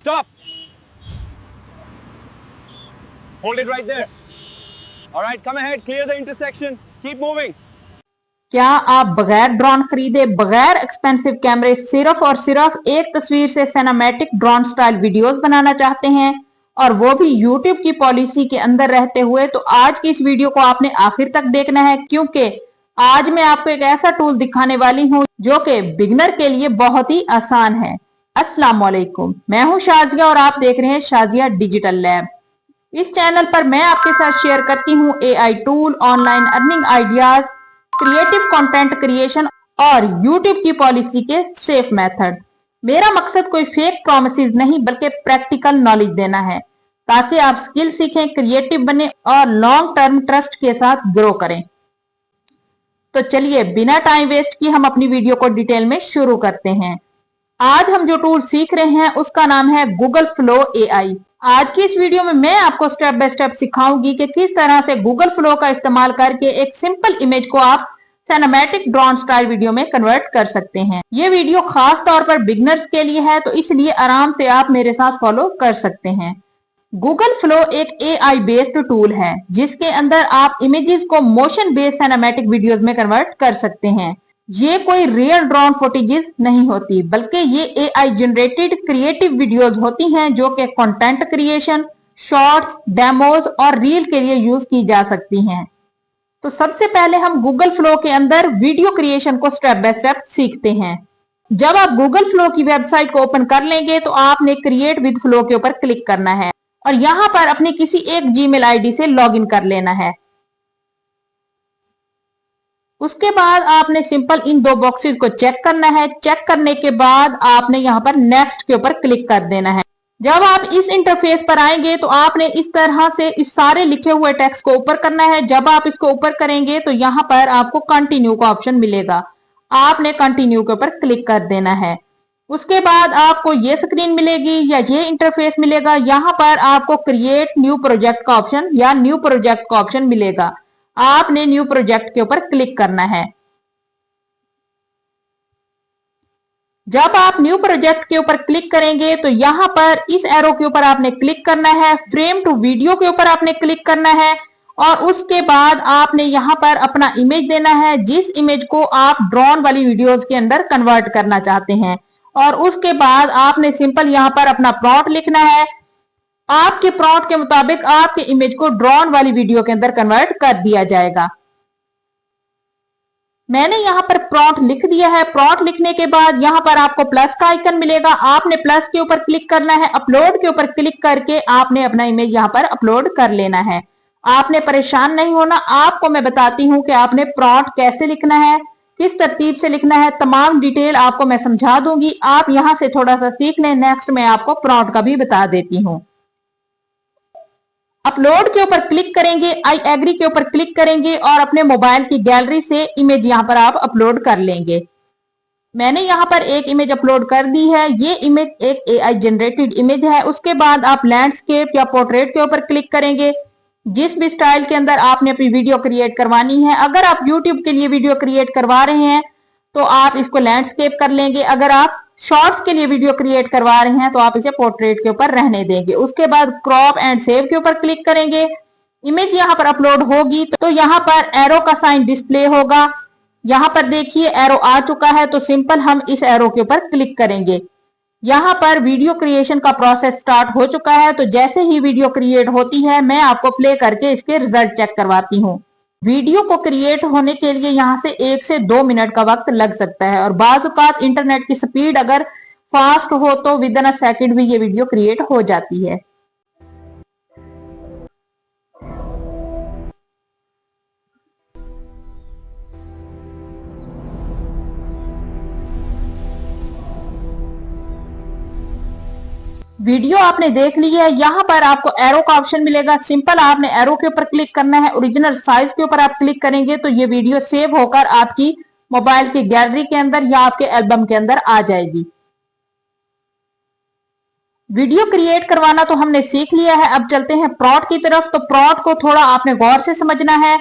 Stop. Hold it right there. All right, come ahead, clear the intersection. Keep moving. क्या आप बगैर drone खरीदे, बगैर एक्सपेंसिव कैमरे, सिर्फ और सिर्फ एक तस्वीर से सिनेमैटिक ड्रोन स्टाइल वीडियोस बनाना चाहते हैं और वो भी YouTube की पॉलिसी के अंदर रहते हुए? तो आज की इस वीडियो को आपने आखिर तक देखना है, क्योंकि आज मैं आपको एक ऐसा टूल दिखाने वाली हूं जो कि बिगिनर के लिए बहुत ही आसान है। अस्सलाम वालेकुम, मैं हूं शाजिया और आप देख रहे हैं शाजिया डिजिटल लैब। इस चैनल पर मैं आपके साथ शेयर करती हूं AI tool, online earning ideas, creative content creation और YouTube की पॉलिसी के सेफ मेथड। मेरा मकसद कोई फेक प्रॉमिसेस नहीं बल्कि प्रैक्टिकल नॉलेज देना है, ताकि आप स्किल सीखें, क्रिएटिव बने और लॉन्ग टर्म ट्रस्ट के साथ ग्रो करें। तो चलिए बिना टाइम वेस्ट किए हम अपनी वीडियो को डिटेल में शुरू करते हैं। आज हम जो टूल सीख रहे हैं उसका नाम है गूगल फ्लो AI। आज की इस वीडियो में मैं आपको स्टेप बाय स्टेप सिखाऊंगी कि किस तरह से गूगल फ्लो का इस्तेमाल करके एक सिंपल इमेज को आप सिनेमैटिक ड्रोन स्टाइल वीडियो में कन्वर्ट कर सकते हैं। ये वीडियो खास तौर पर बिगिनर्स के लिए है, तो इसलिए आराम से आप मेरे साथ फॉलो कर सकते हैं। गूगल फ्लो एक AI बेस्ड टूल है जिसके अंदर आप इमेजेस को मोशन बेस्ड सिनेमैटिक वीडियोस में कन्वर्ट कर सकते हैं। ये कोई रियल ड्रोन फुटेजेस नहीं होती, बल्कि ये AI जनरेटेड क्रिएटिव वीडियोस होती हैं जो कि कंटेंट क्रिएशन, शॉर्ट्स, डेमोज और रील के लिए यूज की जा सकती हैं। तो सबसे पहले हम गूगल फ्लो के अंदर वीडियो क्रिएशन को स्टेप बाय स्टेप सीखते हैं। जब आप गूगल फ्लो की वेबसाइट को ओपन कर लेंगे तो आपने क्रिएट विद फ्लो के ऊपर क्लिक करना है और यहाँ पर अपनी किसी एक जीमेल आईडी से लॉगिन कर लेना है। उसके बाद आपने सिंपल इन दो बॉक्सेस को चेक करना है। चेक करने के बाद आपने यहाँ पर नेक्स्ट के ऊपर क्लिक कर देना है। जब आप इस इंटरफेस पर आएंगे तो आपने इस तरह से इस सारे लिखे हुए टेक्स्ट को ऊपर करना है। जब आप इसको ऊपर करेंगे तो यहाँ पर आपको कंटिन्यू का ऑप्शन मिलेगा, आपने कंटिन्यू के ऊपर क्लिक कर देना है। उसके बाद आपको ये स्क्रीन मिलेगी या ये इंटरफेस मिलेगा। यहाँ पर आपको क्रिएट न्यू प्रोजेक्ट का ऑप्शन या न्यू प्रोजेक्ट का ऑप्शन मिलेगा, आपने न्यू प्रोजेक्ट के ऊपर क्लिक करना है। जब आप न्यू प्रोजेक्ट के ऊपर क्लिक करेंगे तो यहाँ पर इस एरो के ऊपर आपने क्लिक करना है, फ्रेम टू वीडियो के ऊपर आपने क्लिक करना है और उसके बाद आपने यहाँ पर अपना इमेज देना है, जिस इमेज को आप ड्रोन वाली वीडियोस के अंदर कन्वर्ट करना चाहते हैं। और उसके बाद आपने सिंपल यहाँ पर अपना प्रॉम्प्ट लिखना है। आपके प्रॉम्प्ट के मुताबिक आपके इमेज को ड्रोन वाली वीडियो के अंदर कन्वर्ट कर दिया जाएगा। मैंने यहाँ पर प्रॉम्प्ट लिख दिया है। प्रॉम्प्ट लिखने के बाद यहाँ पर आपको प्लस का आइकन मिलेगा, आपने प्लस के ऊपर क्लिक करना है। अपलोड के ऊपर क्लिक करके आपने अपना इमेज यहाँ पर अपलोड कर लेना है। आपने परेशान नहीं होना, आपको मैं बताती हूँ कि आपने प्रॉम्प्ट कैसे लिखना है, किस तरतीब से लिखना है, तमाम डिटेल आपको मैं समझा दूंगी। आप यहाँ से थोड़ा सा सीख लें। नेक्स्ट मैं आपको प्रॉम्प्ट का भी बता देती हूँ। अपलोड के ऊपर क्लिक करेंगे, आई एग्री के ऊपर क्लिक करेंगे और अपने मोबाइल की गैलरी से इमेज यहाँ पर आप अपलोड कर लेंगे। मैंने यहाँ पर एक इमेज अपलोड कर दी है। ये इमेज एक AI जनरेटेड इमेज है। उसके बाद आप लैंडस्केप या पोर्ट्रेट के ऊपर क्लिक करेंगे, जिस भी स्टाइल के अंदर आपने अपनी वीडियो क्रिएट करवानी है। अगर आप YouTube के लिए वीडियो क्रिएट करवा रहे हैं तो आप इसको लैंडस्केप कर लेंगे। अगर आप शॉर्ट्स के लिए वीडियो क्रिएट करवा रहे हैं तो आप इसे पोर्ट्रेट के ऊपर रहने देंगे। उसके बाद क्रॉप एंड सेव के ऊपर क्लिक करेंगे। इमेज यहाँ पर अपलोड होगी तो यहाँ पर एरो का साइन डिस्प्ले होगा। यहाँ पर देखिए एरो आ चुका है, तो सिंपल हम इस एरो के ऊपर क्लिक करेंगे। यहाँ पर वीडियो क्रिएशन का प्रोसेस स्टार्ट हो चुका है। तो जैसे ही वीडियो क्रिएट होती है मैं आपको प्ले करके इसके रिजल्ट चेक करवाती हूँ। वीडियो को क्रिएट होने के लिए यहाँ से 1 से 2 मिनट का वक्त लग सकता है और बाज़ औक़ात इंटरनेट की स्पीड अगर फास्ट हो तो विद इन अ सेकंड भी ये वीडियो क्रिएट हो जाती है। वीडियो आपने देख ली है। यहाँ पर आपको एरो का ऑप्शन मिलेगा, सिंपल आपने एरो के ऊपर क्लिक करना है। ओरिजिनल साइज के ऊपर आप क्लिक करेंगे तो ये वीडियो सेव होकर आपकी मोबाइल की गैलरी के अंदर या आपके एल्बम के अंदर आ जाएगी। वीडियो क्रिएट करवाना तो हमने सीख लिया है, अब चलते हैं प्रॉम्प्ट की तरफ। तो प्रॉम्प्ट को थोड़ा आपने गौर से समझना है।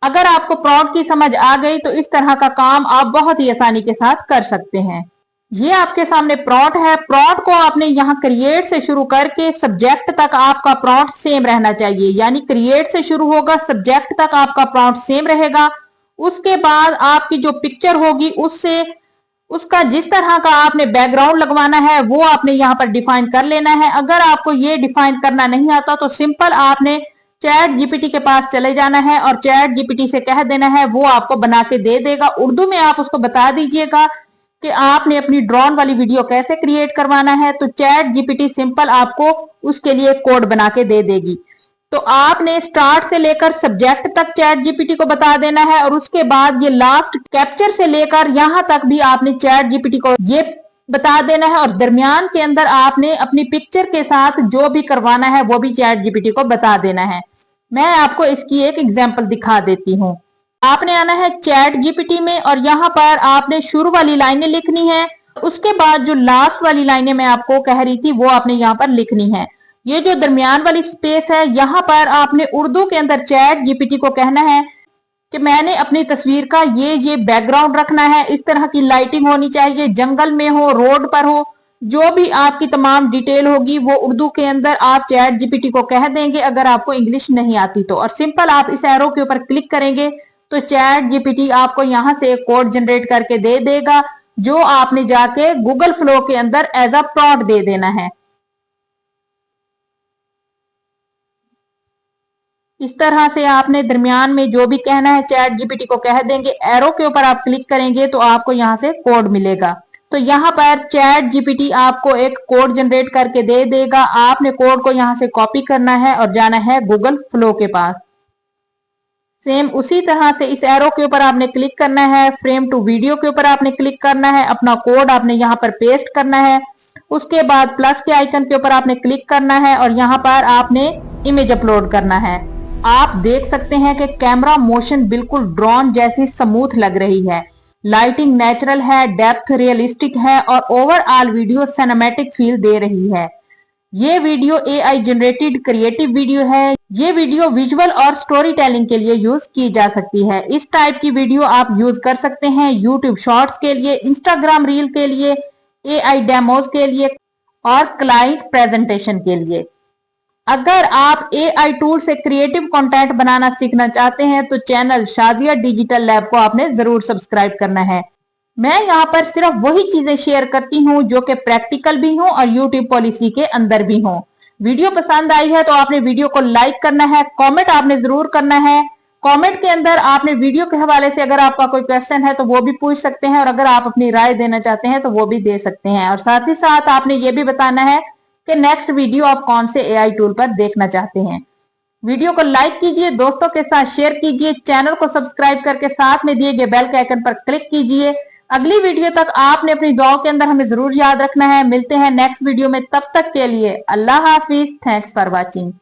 अगर आपको प्रॉम्प्ट की समझ आ गई तो इस तरह का काम आप बहुत ही आसानी के साथ कर सकते हैं। ये आपके सामने प्रॉम्प्ट है। प्रॉम्प्ट को आपने यहाँ क्रिएट से शुरू करके सब्जेक्ट तक आपका प्रॉम्प्ट सेम रहना चाहिए, यानी क्रिएट से शुरू होगा, सब्जेक्ट तक आपका प्रॉम्प्ट सेम रहेगा। उसके बाद आपकी जो पिक्चर होगी उसका जिस तरह का आपने बैकग्राउंड लगवाना है वो आपने यहाँ पर डिफाइन कर लेना है। अगर आपको ये डिफाइन करना नहीं आता तो सिंपल आपने चैट जीपीटी के पास चले जाना है और चैट जीपीटी से कह देना है, वो आपको बना के दे देगा। उर्दू में आप उसको बता दीजिएगा कि आपने अपनी ड्रोन वाली वीडियो कैसे क्रिएट करवाना है, तो चैट जीपीटी सिंपल आपको उसके लिए कोड बना के दे देगी। तो आपने स्टार्ट से लेकर सब्जेक्ट तक चैट जीपीटी को बता देना है और उसके बाद ये लास्ट कैप्चर से लेकर यहां तक भी आपने चैट जीपीटी को ये बता देना है और दरमियान के अंदर आपने अपनी पिक्चर के साथ जो भी करवाना है वो भी चैट जीपीटी को बता देना है। मैं आपको इसकी एक एग्जांपल दिखा देती हूँ। आपने आना है चैट जीपीटी में और यहाँ पर आपने शुरू वाली लाइनें लिखनी है। उसके बाद जो लास्ट वाली लाइनें मैं आपको कह रही थी वो आपने यहाँ पर लिखनी है। ये जो दरमियान वाली स्पेस है यहाँ पर आपने उर्दू के अंदर चैट जीपीटी को कहना है कि मैंने अपनी तस्वीर का ये बैकग्राउंड रखना है, इस तरह की लाइटिंग होनी चाहिए, जंगल में हो, रोड पर हो, जो भी आपकी तमाम डिटेल होगी वो उर्दू के अंदर आप चैट जीपीटी को कह देंगे अगर आपको इंग्लिश नहीं आती तो। और सिंपल आप इस एरो के ऊपर क्लिक करेंगे तो चैट जीपीटी आपको यहां से एक कोड जनरेट करके दे देगा जो आपने जाके गूगल फ्लो के अंदर एज अ प्रॉम्प्ट दे देना है। इस तरह से आपने दरमियान में जो भी कहना है चैट जीपीटी को कह देंगे। एरो के ऊपर आप क्लिक करेंगे तो आपको यहां से कोड मिलेगा। तो यहाँ पर चैट जीपीटी आपको एक कोड जनरेट करके दे देगा। आपने कोड को यहां से कॉपी करना है और जाना है गूगल फ्लो के पास। सेम उसी तरह से इस एरो के ऊपर आपने क्लिक करना है, फ्रेम टू वीडियो के ऊपर आपने क्लिक करना है, अपना कोड आपने यहाँ पर पेस्ट करना है। उसके बाद प्लस के आइकन के ऊपर आपने क्लिक करना है और यहाँ पर आपने इमेज अपलोड करना है। आप देख सकते हैं कि कैमरा मोशन बिल्कुल ड्रोन जैसी स्मूथ लग रही है, लाइटिंग नेचुरल है, डेप्थ रियलिस्टिक है और ओवरऑल वीडियो सिनेमैटिक फील दे रही है। ये video AI generated creative video है। ये वीडियो विजुअल और स्टोरी टेलिंग के लिए यूज की जा सकती है। इस टाइप की वीडियो आप यूज कर सकते हैं यूट्यूब शॉर्ट्स के लिए, इंस्टाग्राम रील के लिए, एआई डेमोज के लिए और क्लाइंट प्रेजेंटेशन के लिए। अगर आप एआई टूल से क्रिएटिव कंटेंट बनाना सीखना चाहते हैं तो चैनल शाजिया डिजिटल लैब को आपने जरूर सब्सक्राइब करना है। मैं यहाँ पर सिर्फ वही चीजें शेयर करती हूँ जो कि प्रैक्टिकल भी हो और यूट्यूब पॉलिसी के अंदर भी हो। वीडियो पसंद आई है तो आपने वीडियो को लाइक करना है, कमेंट आपने जरूर करना है। कमेंट के अंदर आपने वीडियो के हवाले से अगर आपका कोई क्वेश्चन है तो वो भी पूछ सकते हैं और अगर आप अपनी राय देना चाहते हैं तो वो भी दे सकते हैं। और साथ ही साथ आपने ये भी बताना है कि नेक्स्ट वीडियो आप कौन से एआई टूल पर देखना चाहते हैं। वीडियो को लाइक कीजिए, दोस्तों के साथ शेयर कीजिए, चैनल को सब्सक्राइब करके साथ में दिए गए बेल के आइकन पर क्लिक कीजिए। अगली वीडियो तक आपने अपनी दुआओं के अंदर हमें जरूर याद रखना है। मिलते हैं नेक्स्ट वीडियो में, तब तक के लिए अल्लाह हाफिज। Thanks for watching.